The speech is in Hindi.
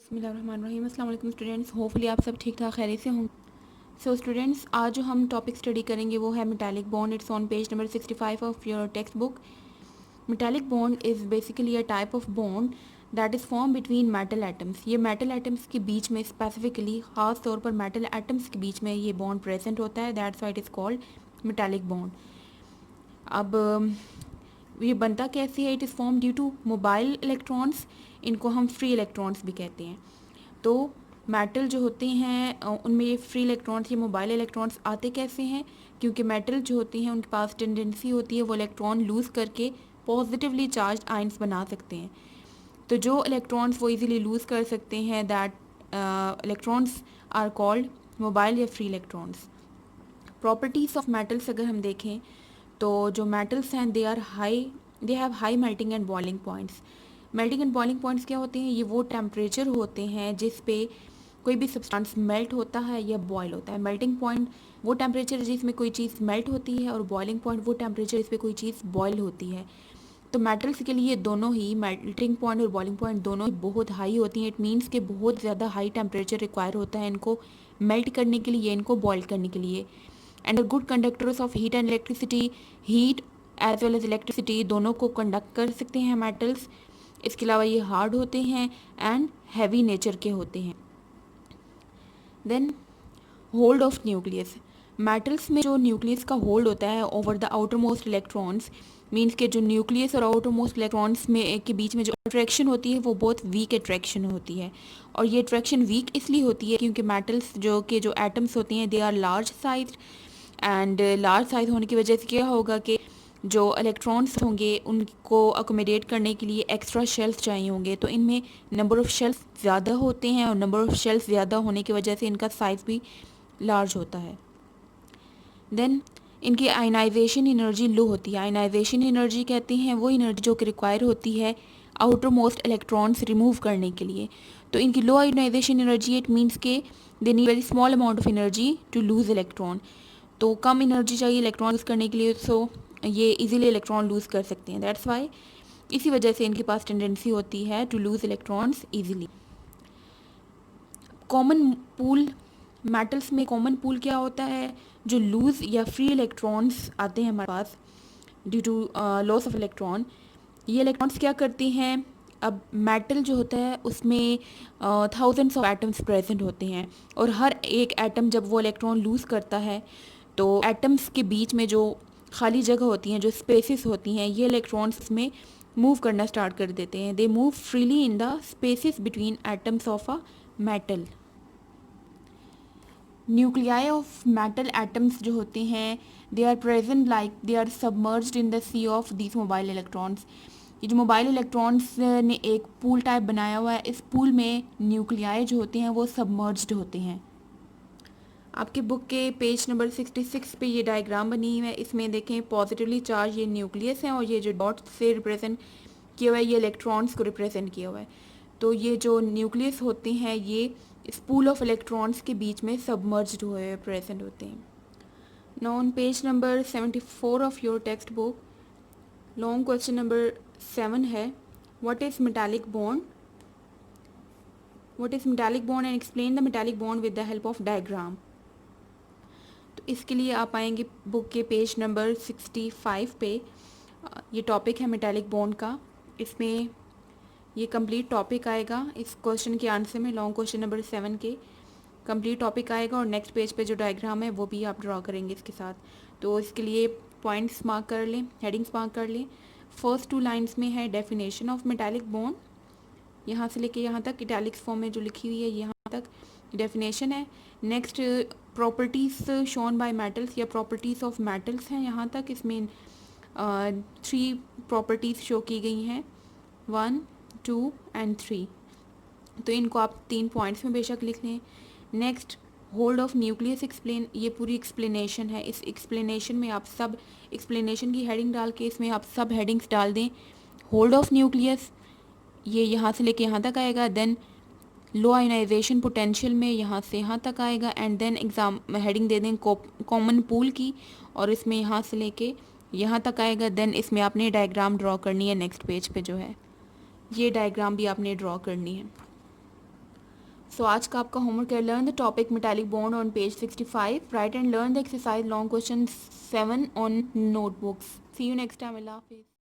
बिस्मिल्लाहिर्रहमानिर्रहीम। अस्सलाम वालेकुम स्टूडेंट्स, होपफुली आप सब ठीक ठाक खैरियत से होंगे। सो स्टूडेंट्स, आज जो हम टॉपिक स्टडी करेंगे वो है metallic bond. It's on page number 65 of your text book. Metallic bond is basically a type of bond that is form between metal atoms. ये मेटल एटम्स के बीच में, स्पेसिफिकली ख़ास तौर पर मेटल एटम्स के बीच में ये बॉन्ड प्रेजेंट होता है। That's why it is called metallic bond. अब ये बनता कैसे है? It is form due to mobile electrons. इनको हम फ्री इलेक्ट्रॉन्स भी कहते हैं। तो मेटल जो होते हैं उनमें ये फ्री इलेक्ट्रॉन्स, ये मोबाइल इलेक्ट्रॉन्स आते कैसे हैं? क्योंकि मेटल जो होती हैं उनके पास टेंडेंसी होती है वो इलेक्ट्रॉन लूज़ करके पॉजिटिवली चार्ज आयंस बना सकते हैं। तो जो इलेक्ट्रॉन्स वो इजीली लूज़ कर सकते हैं, that electrons are called mobile या free electrons. Properties of metals अगर हम देखें तो जो मेटल्स हैं they have high melting and boiling points. Melting and boiling points क्या होते हैं? ये वो टेम्परेचर होते हैं जिस पे कोई भी सब्सटेंस मेल्ट होता है या बॉयल होता है। मेल्टिंग पॉइंट वो टेम्परेचर जिसमें कोई चीज़ मेल्ट होती है, और बॉइलिंग पॉइंट वो टेम्परेचर जिस पे कोई चीज़ बॉयल होती है। तो मेटल्स के लिए दोनों ही, मेल्टिंग पॉइंट और बॉइलिंग पॉइंट दोनों ही बहुत हाई होती हैं। इट मीन्स कि बहुत ज़्यादा हाई टेम्परेचर रिक्वायर होता है इनको मेल्ट करने के लिए, इनको बॉयल करने के लिए। And good conductors of heat and electricity, heat as well as electricity दोनों को कंडक्ट कर सकते हैं मेटल्स। इसके अलावा ये हार्ड होते हैं एंड हैवी नेचर के होते हैं। Then hold of nucleus. Metals में जो न्यूक्लियस का होल्ड होता है over the outermost electrons, means के जो न्यूक्लियस और आउटर मोस्ट इलेक्ट्रॉन्स में के बीच में जो अट्रैक्शन होती है वो बहुत वीक अट्रैक्शन होती है। और ये अट्रैक्शन वीक इसलिए होती है क्योंकि मेटल्स जो एटम्स होती हैं they are large size, and large size होने की वजह से क्या होगा कि जो इलेक्ट्रॉन्स होंगे उनको अकोमोडेट करने के लिए एक्स्ट्रा शेल्स चाहिए होंगे। तो इनमें नंबर ऑफ़ शेल्स ज़्यादा होते हैं, और नंबर ऑफ़ शेल्स ज़्यादा होने की वजह से इनका साइज़ भी लार्ज होता है। देन इनकी आयनाइजेशन एनर्जी लो होती है। आयनाइजेशन एनर्जी कहते हैं वो एनर्जी जो कि रिक्वायर होती है आउटर मोस्ट इलेक्ट्रॉन्स रिमूव करने के लिए। तो इनकी low ionization energy, it means के they need very small amount of energy to lose electron. तो कम एनर्जी चाहिए इलेक्ट्रॉन लूज़ करने के लिए, सो ये इजीली इलेक्ट्रॉन लूज़ कर सकते हैं। दैट्स वाई, इसी वजह से इनके पास टेंडेंसी होती है to lose electrons easily. Common pool, metals में कॉमन पूल क्या होता है? जो लूज़ या फ्री इलेक्ट्रॉन्स आते हैं हमारे पास due to loss of electron, ये इलेक्ट्रॉन्स क्या करते हैं? अब मेटल जो होता है उसमें थाउजेंड्स ऑफ एटम्स प्रेजेंट होते हैं, और हर एक एटम जब वो इलेक्ट्रॉन लूज़ करता है तो एटम्स के बीच में जो खाली जगह होती हैं, जो स्पेसेस होती हैं, ये इलेक्ट्रॉन्स में मूव करना स्टार्ट कर देते हैं। They move freely in the spaces between atoms of a metal. Nuclei of metal atoms जो होते हैं they are present like they are submerged in the sea of this mobile electrons. ये जो मोबाइल इलेक्ट्रॉन्स ने एक पूल टाइप बनाया हुआ है, इस पूल में न्यूक्लियाई जो होते हैं वो सबमर्ज्ड होते हैं। आपके बुक के पेज नंबर 66 पे ये डायग्राम बनी हुई है। इसमें देखें पॉजिटिवली चार्ज ये न्यूक्लियस है, और ये जो डॉट से रिप्रेजेंट किया हुआ है ये इलेक्ट्रॉन्स को रिप्रेजेंट किया हुआ है। तो ये जो न्यूक्लियस होते हैं ये इस पूल ऑफ इलेक्ट्रॉन्स के बीच में सबमर्ज्ड हुए प्रेजेंट होते हैं। Now on page number 74 of your text book, long question number 7 है, what is metallic bond? What is metallic bond and explain the metallic bond with the help of diagram. तो इसके लिए आप आएंगे बुक के पेज नंबर 65 पे। ये टॉपिक है मेटालिक बॉन्ड का। इसमें ये कंप्लीट टॉपिक आएगा इस क्वेश्चन के आंसर में, लॉन्ग क्वेश्चन नंबर 7 के कंप्लीट टॉपिक आएगा, और नेक्स्ट पेज पे जो डायग्राम है वो भी आप ड्रॉ करेंगे इसके साथ। तो इसके लिए पॉइंट्स मार्क कर लें, हेडिंग्स मार्क कर लें। फर्स्ट 2 लाइन्स में है डेफिनेशन ऑफ मेटालिक बॉन्ड, यहाँ से लेके यहाँ तक इटैलिक्स फॉर्म में जो लिखी हुई है यहाँ तक डेफिनेशन है। Next properties shown by metals या प्रॉपर्टीज़ ऑफ मेटल्स हैं यहाँ तक। इसमें 3 प्रॉपर्टीज़ शो की गई हैं, 1, 2 एंड 3। तो इनको आप 3 पॉइंट्स में बेशक लिख लें। Next hold of nucleus explain, ये पूरी एक्सप्लेनेशन है। इस एक्सप्लेनेशन में आप सब एक्सप्लेनेशन की हेडिंग डाल के इसमें आप सब हेडिंग्स डाल दें। होल्ड ऑफ न्यूक्लियस ये यहाँ से लेके यहाँ तक आएगा, देन लो आयनाइजेशन पोटेंशियल में यहाँ से यहाँ तक आएगा, एंड देन एग्जाम हेडिंग दे दें कॉमन पूल की, और इसमें यहाँ से लेके यहाँ तक आएगा। देन इसमें आपने डायग्राम ड्रॉ करनी है नेक्स्ट पेज पे जो है, ये डायग्राम भी आपने ड्रॉ करनी है। सो आज का आपका होमवर्क है learn the topic metallic bond on page 65, write and learn the exercise long question 7 on notebooks. See you next time, अल्लाह हाफिज़।